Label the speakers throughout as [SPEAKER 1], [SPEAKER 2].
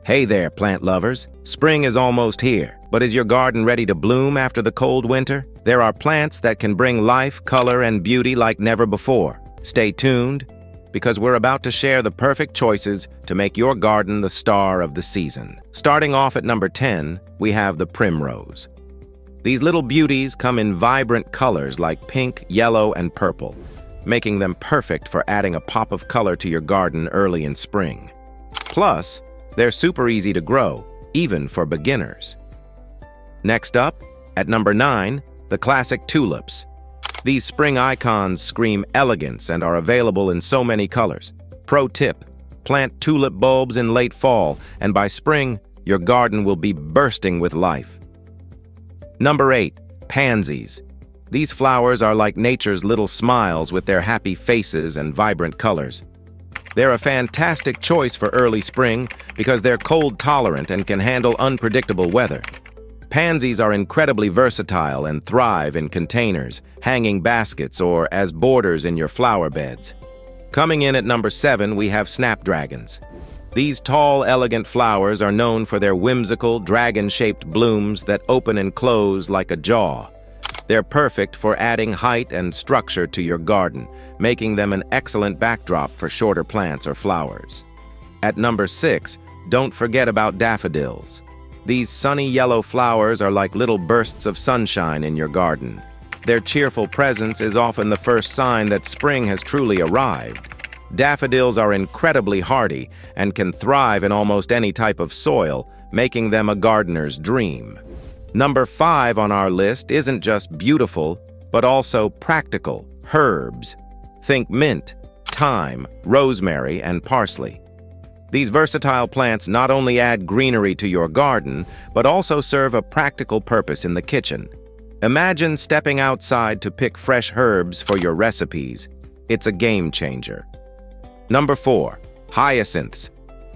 [SPEAKER 1] Hey there, plant lovers. Spring is almost here, but is your garden ready to bloom after the cold winter? There are plants that can bring life, color, and beauty like never before. Stay tuned, because we're about to share the perfect choices to make your garden the star of the season. Starting off at number 10, we have the primrose. These little beauties come in vibrant colors like pink, yellow, and purple, making them perfect for adding a pop of color to your garden early in spring. Plus, they're super easy to grow, even for beginners. Next up, at number 9, the classic tulips. These spring icons scream elegance and are available in so many colors. Pro tip: plant tulip bulbs in late fall, and by spring, your garden will be bursting with life. Number 8, pansies. These flowers are like nature's little smiles with their happy faces and vibrant colors. They're a fantastic choice for early spring because they're cold-tolerant and can handle unpredictable weather. Pansies are incredibly versatile and thrive in containers, hanging baskets, or as borders in your flower beds. Coming in at number 7, we have snapdragons. These tall, elegant flowers are known for their whimsical, dragon-shaped blooms that open and close like a jaw. They're perfect for adding height and structure to your garden, making them an excellent backdrop for shorter plants or flowers. At number 6, don't forget about daffodils. These sunny yellow flowers are like little bursts of sunshine in your garden. Their cheerful presence is often the first sign that spring has truly arrived. Daffodils are incredibly hardy and can thrive in almost any type of soil, making them a gardener's dream. Number 5 on our list isn't just beautiful, but also practical: herbs. Think mint, thyme, rosemary, and parsley. These versatile plants not only add greenery to your garden, but also serve a practical purpose in the kitchen. Imagine stepping outside to pick fresh herbs for your recipes. It's a game changer. Number 4, hyacinths.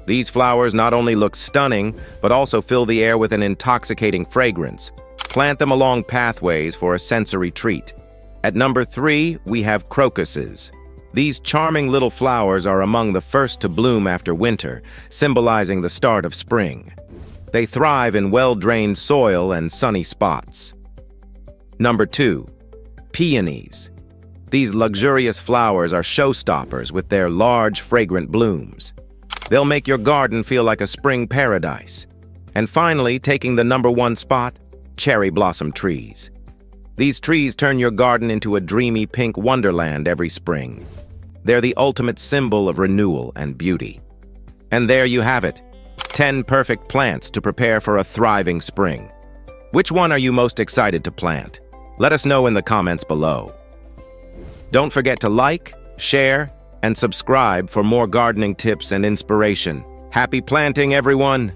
[SPEAKER 1] These flowers not only look stunning, but also fill the air with an intoxicating fragrance. Plant them along pathways for a sensory treat. At number 3, we have crocuses. These charming little flowers are among the first to bloom after winter, symbolizing the start of spring. They thrive in well-drained soil and sunny spots. Number 2, peonies. These luxurious flowers are showstoppers with their large, fragrant blooms. They'll make your garden feel like a spring paradise. And finally, taking the number 1 spot, cherry blossom trees. These trees turn your garden into a dreamy pink wonderland every spring. They're the ultimate symbol of renewal and beauty. And there you have it, 10 perfect plants to prepare for a thriving spring. Which one are you most excited to plant? Let us know in the comments below. Don't forget to like, share, and subscribe for more gardening tips and inspiration. Happy planting, everyone!